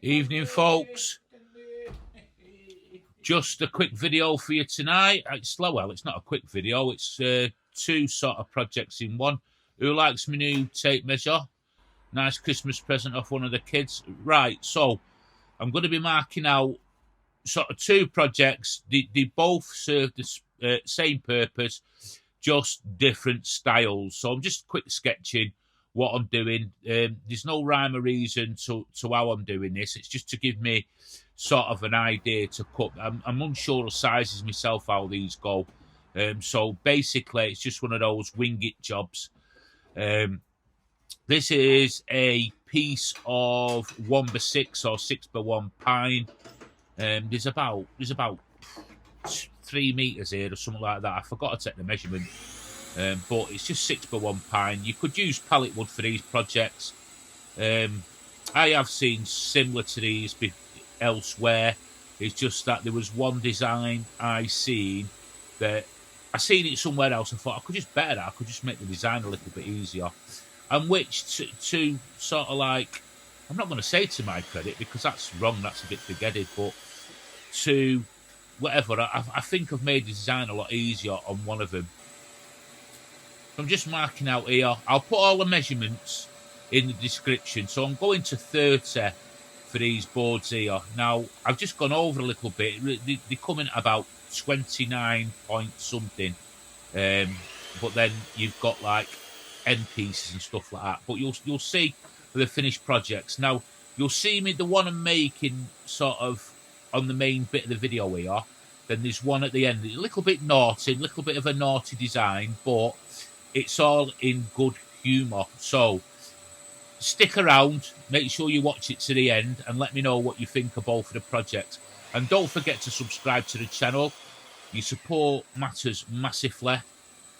Evening, folks. Just a quick video for you tonight. It's not a quick video. It's two sort of projects in one. Who likes my new tape measure? Nice Christmas present off one of the kids. Right, so I'm going to be marking out sort of two projects. They both serve the same purpose, just different styles. So I'm just quick sketching what I'm doing. There's no rhyme or reason to how I'm doing this. It's just to give me sort of an idea to cut. I'm unsure of sizes myself how these go. So basically it's just one of those wing it jobs. This is a piece of 1x6 or 6x1 pine. There's about 3 meters here or something like that. I forgot to take the measurement. But it's just 6x1 pine. You could use pallet wood for these projects. I have seen similar to these elsewhere. It's just that there was one design I seen that I seen it somewhere else. I thought I could just better that. I could just make the design a little bit easier. And which to sort of like, I'm not going to say to my credit because that's wrong. That's a bit big-headed. But to whatever, I think I've made the design a lot easier on one of them. I'm just marking out here. I'll put all the measurements in the description. So I'm going to 30 for these boards here. Now, I've just gone over a little bit. They come in about 29 point something. But then you've got like end pieces and stuff like that. But you'll see the finished projects. Now, you'll see me, the one I'm making sort of on the main bit of the video here. Then there's one at the end. A little bit naughty, a little bit of a naughty design, but it's all in good humour. So stick around, make sure you watch it to the end and let me know what you think of both of the projects. And don't forget to subscribe to the channel. Your support matters massively.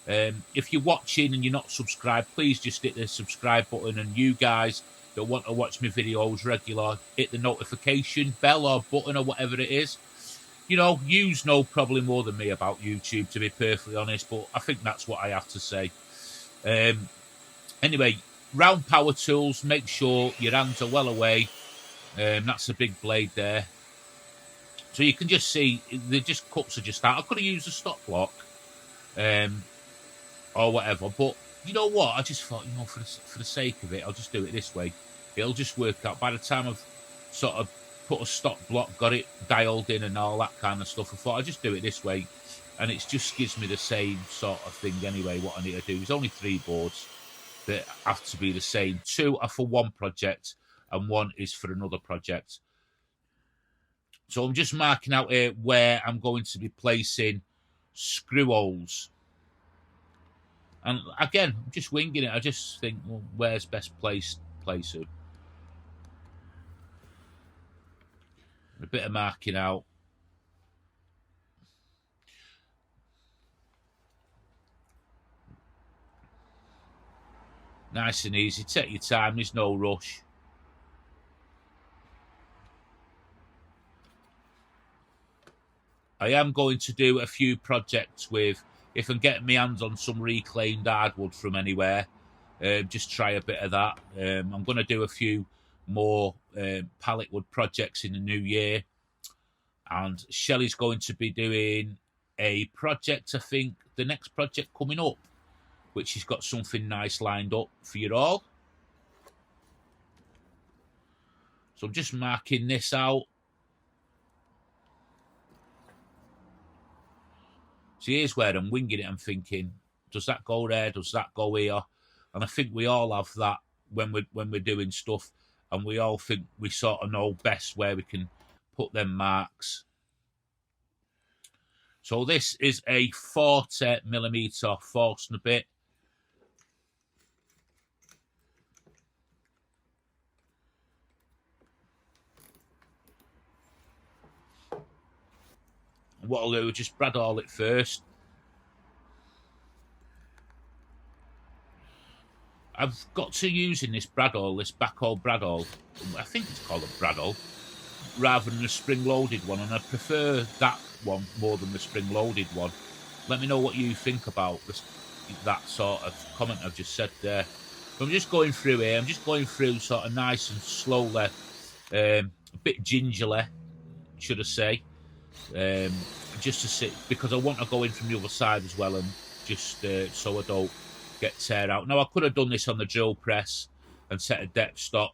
If you're watching and you're not subscribed, please just hit the subscribe button. And you guys that want to watch my videos regular, hit the notification bell or button or whatever it is. You know, yous know probably more than me about YouTube, to be perfectly honest, but I think that's what I have to say. Anyway, round power tools, make sure your hands are well away. That's a big blade there. So you can just see, the cuts are just out. I could have used a stop block or whatever, but you know what? I just thought, you know, for the sake of it, I'll just do it this way. It'll just work out. By the time I've sort of put a stop block, got it dialed in and all that kind of stuff, I thought I'll just do it this way. And it just gives me the same sort of thing anyway, what I need to do. There's only 3 boards that have to be the same. 2 are for one project and 1 is for another project. So I'm just marking out here where I'm going to be placing screw holes. And again, I'm just winging it. I just think, well, where's best place it? A bit of marking out. Nice and easy. Take your time. There's no rush. I am going to do a few projects with, if I'm getting my hands on some reclaimed hardwood from anywhere, just try a bit of that. I'm going to do a few more pallet wood projects in the new year. And Shelley's going to be doing a project, I think, the next project coming up, which has got something nice lined up for you all. So I'm just marking this out. So here's where I'm winging it. I'm thinking, does that go there? Does that go here? And I think we all have that when we're doing stuff, and we all think we sort of know best where we can put them marks. So this is a 40mm Forstner bit. What I'll do is just bradawl it first. I've got to using this bradawl, this backhoe bradawl. I think it's called a bradawl, rather than a spring-loaded one, and I prefer that one more than the spring-loaded one. Let me know what you think about this, that sort of comment I've just said there. I'm just going through here. I'm just going through sort of nice and slowly, a bit gingerly, should I say, just to sit, because I want to go in from the other side as well, and just so I don't get tear out. Now, I could have done this on the drill press and set a depth stop,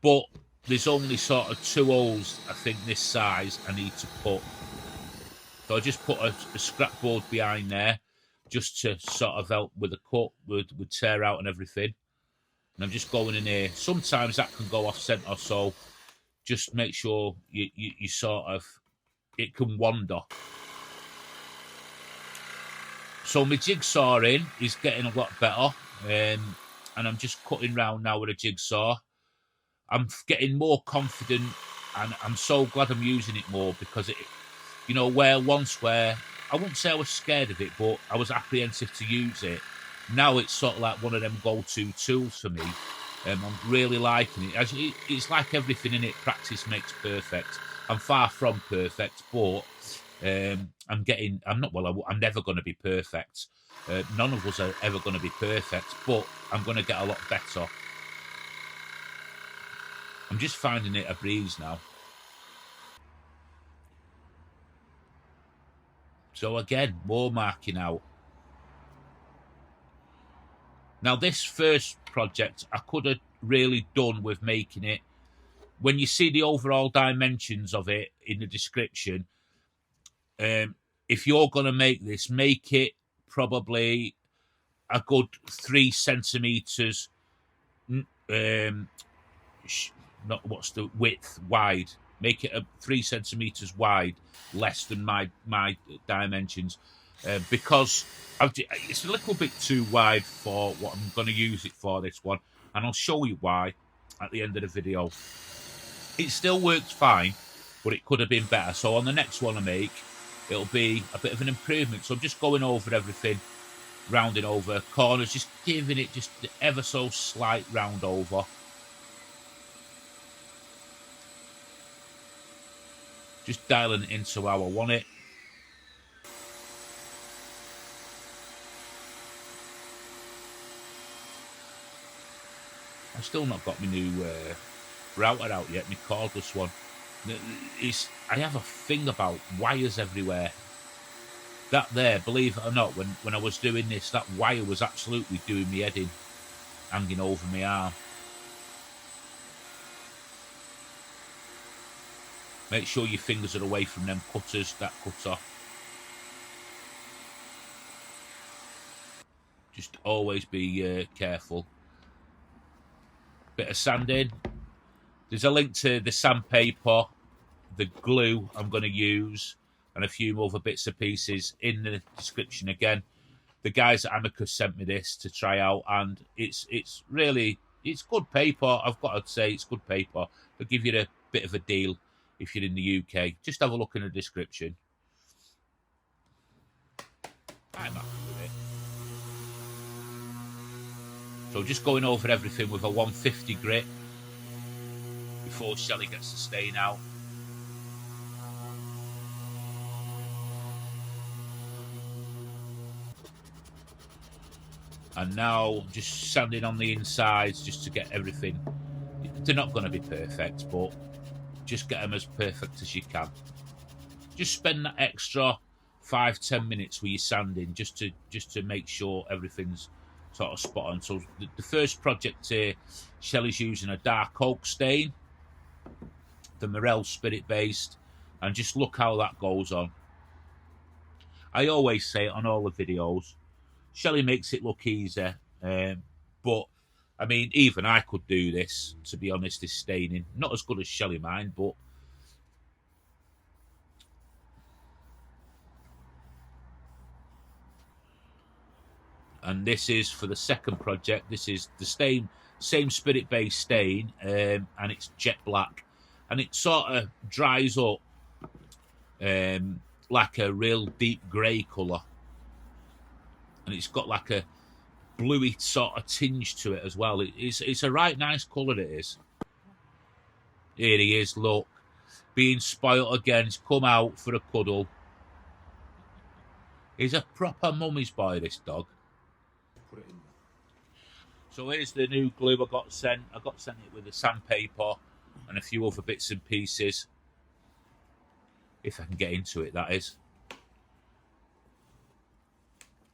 but there's only sort of 2 holes, I think, this size I need to put. So I just put a scrap board behind there just to sort of help with the cut, with tear out and everything. And I'm just going in here. Sometimes that can go off centre, so just make sure you sort of, it can wander. So my jigsawing is getting a lot better, and I'm just cutting round now with a jigsaw. I'm getting more confident, and I'm so glad I'm using it more, because it, you know, where I wouldn't say I was scared of it, but I was apprehensive to use it. Now it's sort of like one of them go-to tools for me. I'm really liking it. It's like everything in it, practice makes perfect. I'm far from perfect, but I'm never going to be perfect. None of us are ever going to be perfect, but I'm going to get a lot better. I'm just finding it a breeze now. So again, more marking out. Now, this first project, I could have really done with making it. When you see the overall dimensions of it in the description, if you're going to make this, make it probably a good 3 centimetres, what's the width, wide. Make it 3 centimetres wide, less than my dimensions, because it's a little bit too wide for what I'm going to use it for, this one, and I'll show you why at the end of the video. It still works fine, but it could have been better. So on the next one I make, it'll be a bit of an improvement. So I'm just going over everything, rounding over corners, just giving it just the ever so slight round over. Just dialing it into how I want it. I've still not got my new router out yet, my cordless one. I have a thing about wires everywhere. That there, believe it or not, when I was doing this, that wire was absolutely doing me head in, hanging over my arm. Make sure your fingers are away from them cutters, that cutter. Just always be careful. Bit of sanding. There's a link to the sandpaper, the glue I'm going to use, and a few other bits and pieces in the description again. The guys at Amicus sent me this to try out, and it's good paper. I've got to say, it's good paper. They'll give you a bit of a deal if you're in the UK. Just have a look in the description. I'm happy with it. So just going over everything with a 150 grit before Shelley gets the stain out. And now just sanding on the insides just to get everything. They're not going to be perfect, but just get them as perfect as you can. Just spend that extra 5-10 minutes with your sanding just to make sure everything's sort of spot on. So the first project here, Shelley's using a dark oak stain, the Morel spirit based, and just look how that goes on. I always say it on all the videos, Shelley makes it look easy, but I mean, even I could do this, to be honest, this staining. Not as good as Shelley mine, but and this is for the second project. This is the same spirit based stain, and it's jet black, and it sort of dries up like a real deep grey colour, and it's got like a bluey sort of tinge to it as well. It's a right nice colour, it is. Here he is, look, being spoilt again. He's come out for a cuddle. He's a proper mummy's boy, this dog. Put it in there. So here's the new glue I got sent. I got sent it with the sandpaper. and a few other bits and pieces. If I can get into it, that is. I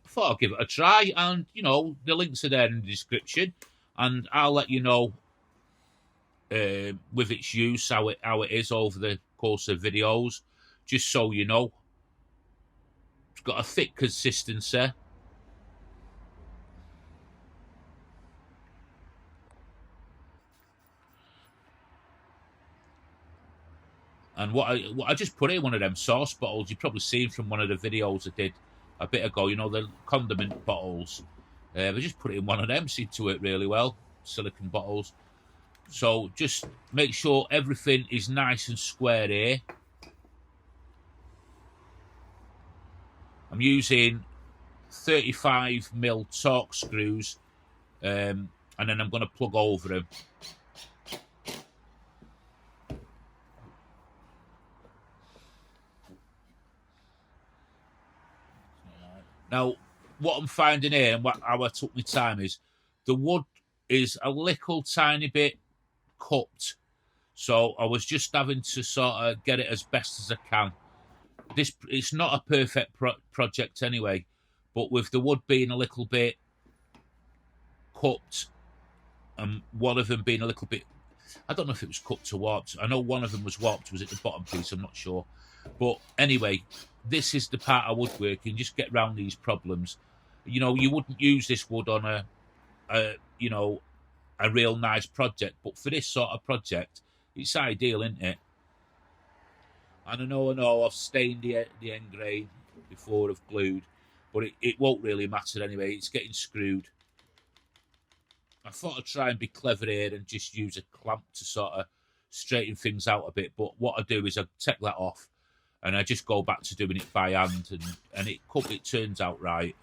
thought I'll give it a try, and, you know, the links are there in the description, and I'll let you know with its use, how it is over the course of videos, just so you know. It's got a thick consistency. And what I just put in one of them sauce bottles. You've probably seen from one of the videos I did a bit ago, you know, the condiment bottles. I just put it in one of them, seemed to it really well, silicone bottles. So just make sure everything is nice and square here. I'm using 35mm torque screws, and then I'm going to plug over them. Now, what I'm finding here, and how I took my time, is the wood is a little tiny bit cupped. So I was just having to sort of get it as best as I can. It's not a perfect project anyway, but with the wood being a little bit cupped, and one of them being a little bit, I don't know if it was cupped or warped. I know one of them was warped. Was it the bottom piece? I'm not sure. But anyway, this is the part of woodworking. Just get around these problems. You know, you wouldn't use this wood on a you know, a real nice project, but for this sort of project, it's ideal, isn't it? And I know I've stained the end grain before I've glued, but it won't really matter anyway. It's getting screwed. I thought I'd try and be clever here and just use a clamp to sort of straighten things out a bit, but what I do is I take that off and I just go back to doing it by hand, and it turns out right.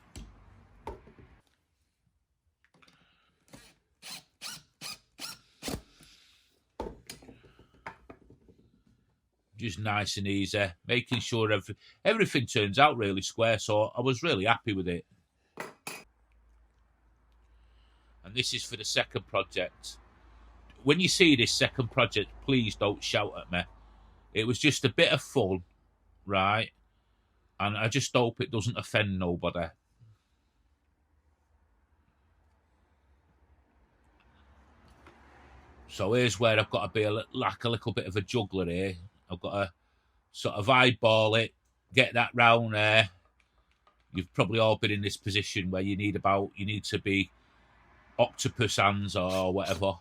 Just nice and easy, making sure everything turns out really square, so I was really happy with it. And this is for the second project. When you see this second project, please don't shout at me. It was just a bit of fun, right? And I just hope it doesn't offend nobody. So here's where I've got to be like a little bit of a juggler here. I've got to sort of eyeball it, get that round there. You've probably all been in this position where you need to be octopus hands or whatever.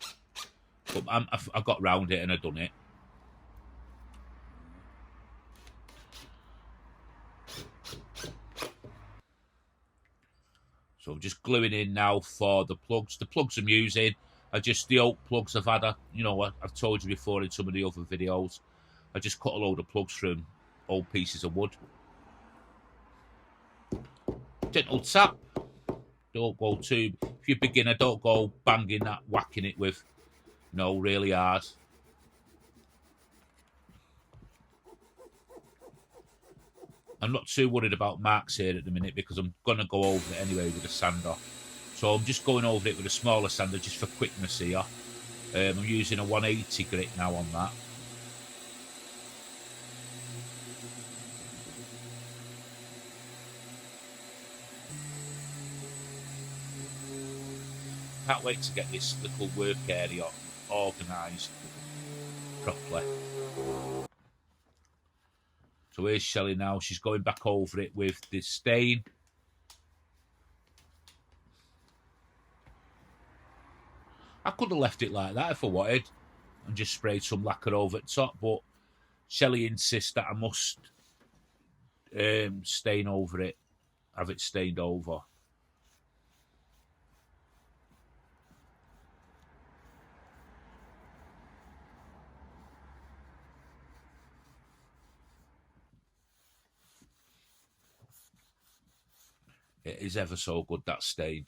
But I got round it and I've done it. So I'm just gluing in now for the plugs. The plugs I'm using are just the oak plugs I've had. I've told you before in some of the other videos. I just cut a load of plugs from old pieces of wood. Gentle tap. Don't go too. If you're a beginner, don't go banging that, whacking it with, really hard. I'm not too worried about marks here at the minute because I'm going to go over it anyway with a sander. So I'm just going over it with a smaller sander just for quickness here. I'm using a 180 grit now on that. Can't wait to get this little work area organised properly. So here's Shelley now. She's going back over it with this stain. I could have left it like that if I wanted and just sprayed some lacquer over the top, but Shelley insists that I must stain over it, have it stained over. It is ever so good, that stain.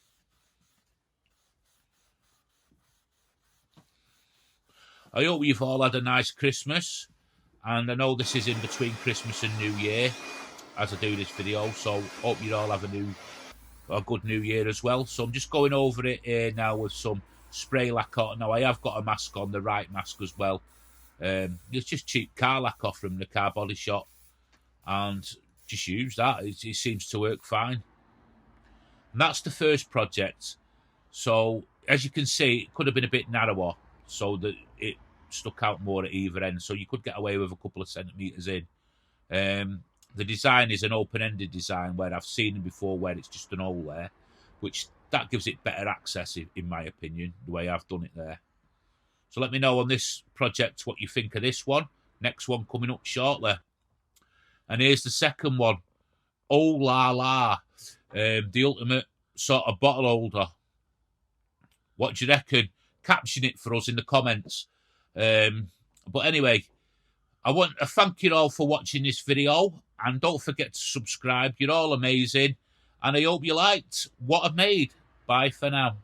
I hope you've all had a nice Christmas, and I know this is in between Christmas and New Year as I do this video, so hope you all have a good New Year as well. So I'm just going over it here now with some spray lacquer. Now I have got a mask on, the right mask as well, It's just cheap car lacquer from the car body shop, and just use that. It seems to work fine. And that's the first project. So as you can see, it could have been a bit narrower so that it stuck out more at either end. So you could get away with a couple of centimetres in. The design is an open-ended design where I've seen it before where it's just an hole there, which that gives it better access, in my opinion, the way I've done it there. So let me know on this project what you think of this one. Next one coming up shortly. And here's the second one. Oh la la. The ultimate sort of bottle holder. What do you reckon? Caption it for us in the comments. But anyway, I want to thank you all for watching this video. And don't forget to subscribe. You're all amazing. And I hope you liked what I've made. Bye for now.